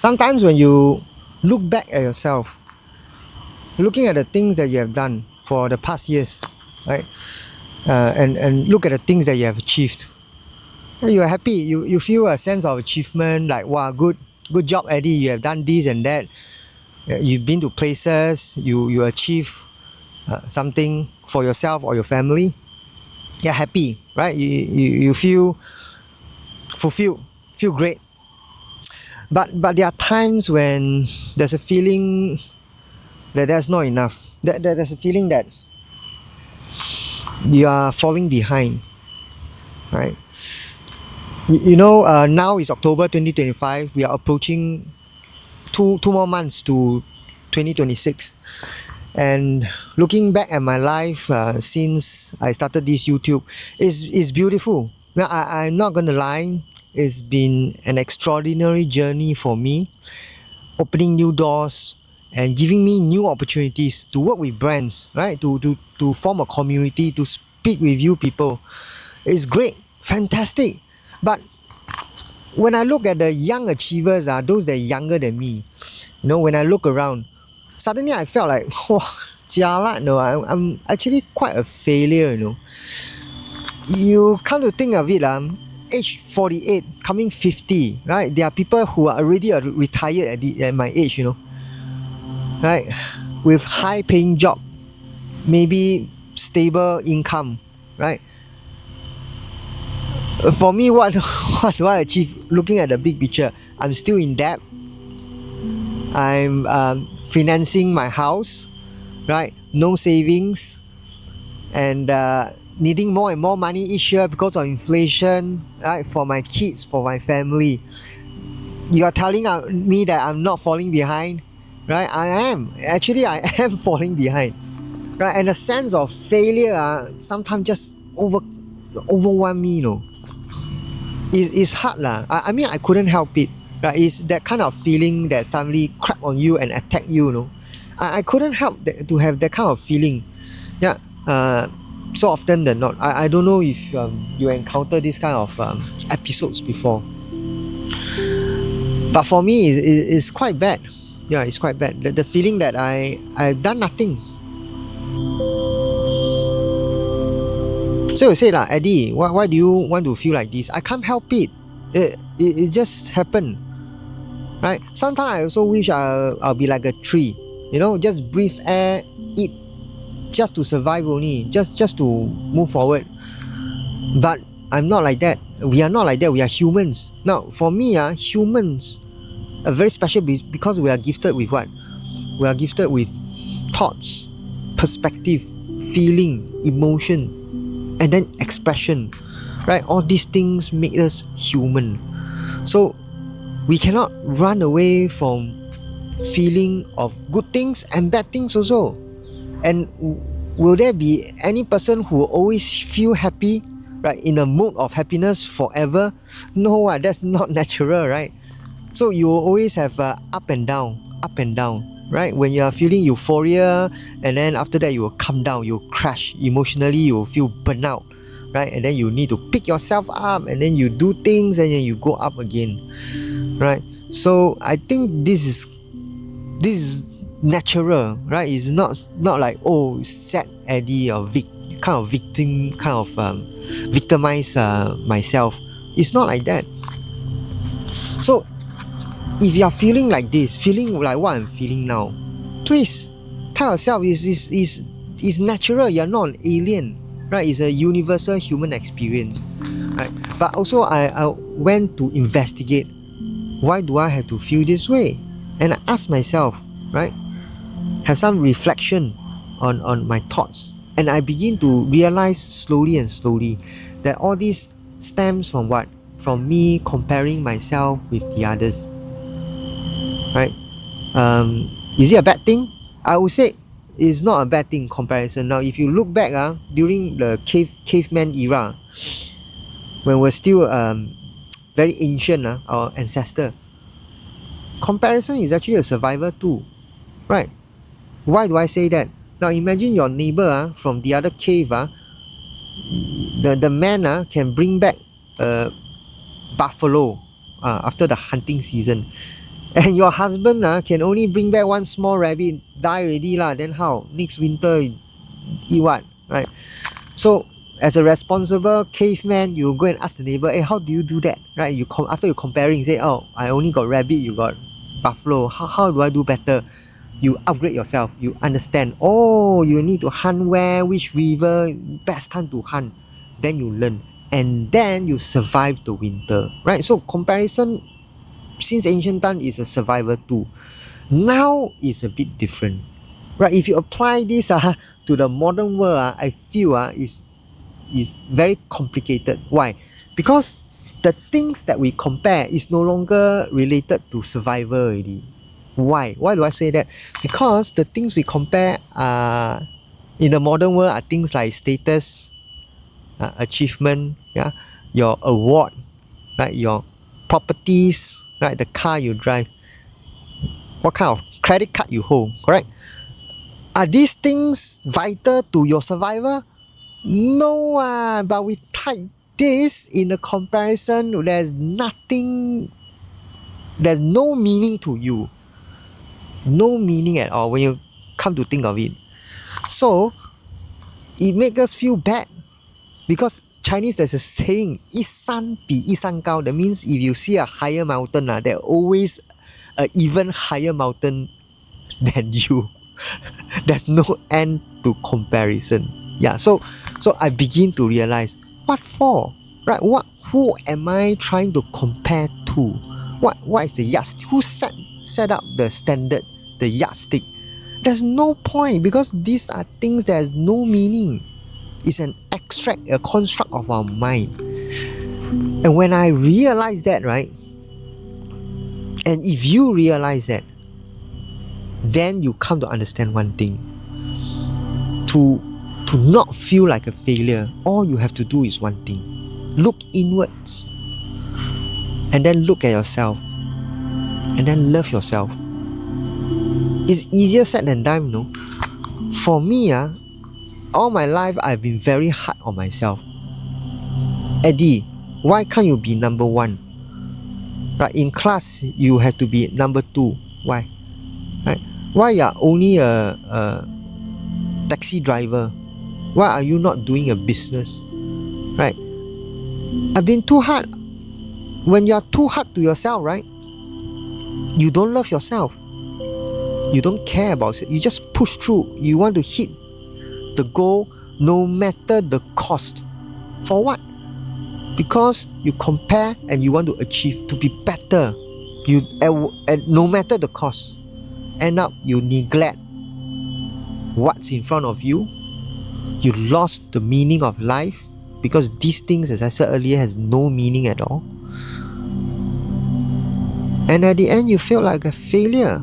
Sometimes when you look back at yourself, looking at the things that you have done for the past years, right? And look at the things that you have achieved. You are happy. You feel a sense of achievement, like wow, good job, Eddie. You have done this and that. You've been to places. You achieve something for yourself or your family. You're happy, right? You feel fulfilled, feel great. But there are times when there's a feeling that that's not enough. That there's a feeling that you are falling behind, right? Now is October 2025. We are approaching two more months to 2026. And looking back at my life since I started this YouTube is beautiful. Now, I'm not gonna lie, it's been an extraordinary journey for me, opening new doors and giving me new opportunities to work with brands, right? To form a community, to speak with you people. It's great, fantastic. But when I look at the young achievers, those that are younger than me, when I look around, suddenly I felt like, jialat, I'm actually quite a failure, You come to think of it, age 48, coming 50, right? There are people who are already retired at my age, right? With high paying job, maybe stable income, right? For me, what do I achieve? Looking at the big picture, I'm still in debt. I'm financing my house, right? No savings, and needing more and more money each year because of inflation, right? For my kids, for my family. You are telling me that I'm not falling behind, right? I am. Actually, I am falling behind, right? And the sense of failure sometimes just overwhelm me, It's hard lah. I mean, I couldn't help it. Right? It's that kind of feeling that suddenly crap on you and attack you, I couldn't help to have that kind of feeling. Yeah. So often than not. I don't know if you encounter this kind of episodes before. But for me, it's quite bad. Yeah, it's quite bad. The feeling that I've done nothing. So you say lah, Eddie, why do you want to feel like this? I can't help it. It just happened. Right? Sometimes I also wish I'll be like a tree. Just breathe air, eat, just to survive only, just to move forward. But I'm not like that. We are not like that. We are humans. Now, for me, humans are very special because we are gifted with what? We are gifted with thoughts, perspective, feeling, emotion, and then expression, right? All these things make us human. So we cannot run away from feeling of good things and bad things also. And will there be any person who will always feel happy, right, in a mood of happiness forever? No, that's not natural, right? So you will always have up and down, right? When you are feeling euphoria, and then after that you will come down, you will crash emotionally, you will feel burnout, right? And then you need to pick yourself up, and then you do things, and then you go up again, right? So I think this is natural, right? It's not like sad Eddie or kind of victim, kind of victimize myself. It's not like that. So if you are feeling like this, feeling like what I'm feeling now, please tell yourself is natural. You're not an alien, right? It's a universal human experience, right? But also I went to investigate, why do I have to feel this way? And I ask myself, right? Have some reflection on my thoughts, and I begin to realize slowly that all this stems from what? From me comparing myself with the others, right? Is it a bad thing? I would say it's not a bad thing, comparison. Now if you look back during the caveman era, when we're still very ancient, our ancestor, comparison is actually a survival tool, right? Why do I say that? Now imagine your neighbor from the other cave, the man can bring back a buffalo after the hunting season. And your husband can only bring back one small rabbit, die already lah. Then how? Next winter, eat what? Right? So, as a responsible caveman, you go and ask the neighbor, hey, how do you do that? Right? After you comparing, you say, oh, I only got rabbit, you got buffalo. How do I do better? You upgrade yourself. You understand. Oh, you need to hunt where, which river, best time to hunt. Then you learn. And then you survive the winter. Right? So comparison, since ancient time, is a survival tool. Now is a bit different. Right? If you apply this to the modern world, I feel is very complicated. Why? Because the things that we compare is no longer related to survival already. Why? Why do I say that? Because the things we compare in the modern world are things like status, achievement, yeah, your award, right, your properties, right, the car you drive, what kind of credit card you hold, correct? Are these things vital to your survival? No, but we type this in a comparison, there's no meaning to you. No meaning at all when you come to think of it. So, it makes us feel bad. Because Chinese, there's a saying, 一山比一山高. That means if you see a higher mountain, there's always an even higher mountain than you. There's no end to comparison. Yeah, so I begin to realize, what for? Right? Who am I trying to compare to? What is the yardstick? Who set up the standard, the yardstick? There's no point, because these are things that has no meaning. It's an extract, a construct of our mind. And when I realize that, right, and if you realize that, then you come to understand one thing. To not feel like a failure, all you have to do is one thing. Look inwards. And then look at yourself. And then love yourself. It's easier said than done, no? For me, all my life I've been very hard on myself. Eddie, why can't you be number one? Right? In class, you have to be number two. Why? Right? Why you are only a taxi driver? Why are you not doing a business? Right? I've been too hard. When you are too hard to yourself, right, you don't love yourself. You don't care about it. You just push through. You want to hit the goal no matter the cost. For what? Because you compare and you want to achieve, to be better. You no matter the cost. End up you neglect what's in front of you. You lost the meaning of life, because these things, as I said earlier, has no meaning at all. And at the end, you feel like a failure,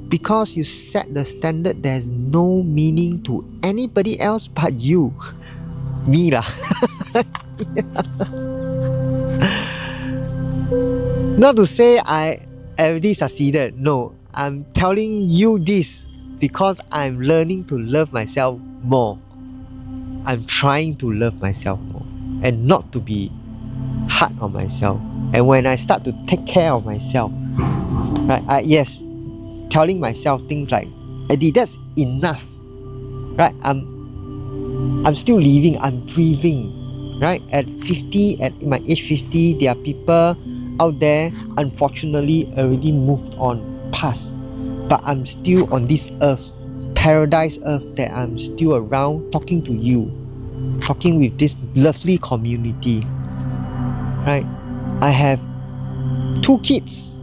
because you set the standard that has no meaning to anybody else but you. Me lah. Not to say I already succeeded. No, I'm telling you this because I'm learning to love myself more. I'm trying to love myself more and not to be hard on myself. And when I start to take care of myself, right? Yes, telling myself things like, Eddie, that's enough. Right? I'm still living, I'm breathing. Right? At 50, at my age 50, there are people out there, unfortunately, already moved on, past. But I'm still on this earth, paradise earth, that I'm still around talking to you, talking with this lovely community. Right? I have 2 kids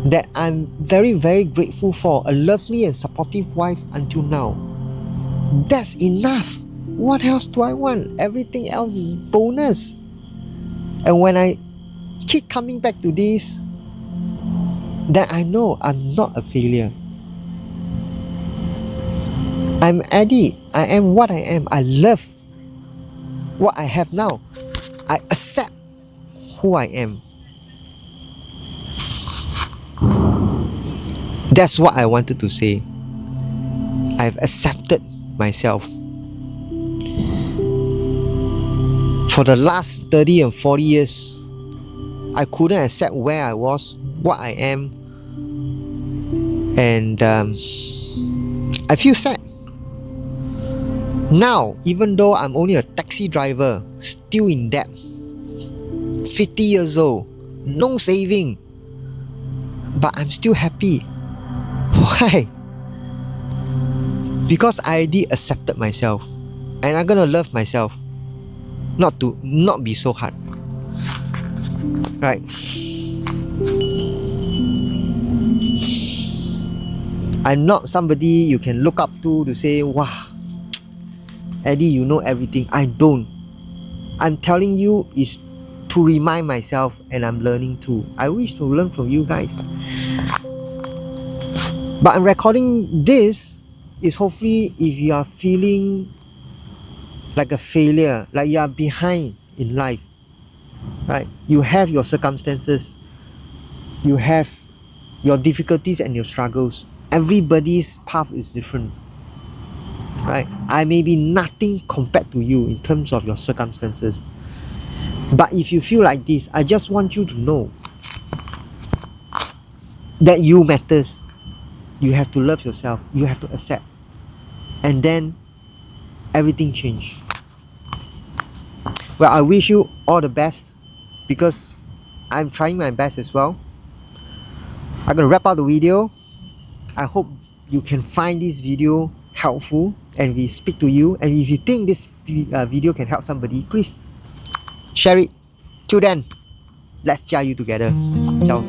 that I'm very, very grateful for, a lovely and supportive wife until now. That's enough. What else do I want? Everything else is bonus. And when I keep coming back to this, then I know I'm not a failure. I'm Eddie. I am what I am. I love what I have now. I accept who I am. That's what I wanted to say. I've accepted myself. For the last 30 and 40 years, I couldn't accept where I was, what I am, And I feel sad. Now, even though I'm only a taxi driver, still in debt, 50 years old, no saving, but I'm still happy. Why? Because I already accepted myself, and I'm gonna love myself. Not be so hard. Right? I'm not somebody you can look up to say, wow, Eddie, you know everything. I don't. I'm telling you is to remind myself, and I'm learning too. I wish to learn from you guys. But I'm recording this is hopefully if you are feeling like a failure, like you are behind in life, right? You have your circumstances, you have your difficulties and your struggles. Everybody's path is different, right? I may be nothing compared to you in terms of your circumstances. But if you feel like this, I just want you to know that you matters. You have to love yourself. You have to accept. And then everything change. Well, I wish you all the best because I'm trying my best as well. I'm gonna wrap up the video. I hope you can find this video helpful and we speak to you. And if you think this video can help somebody, please share it. Till then, let's share you together. Ciao.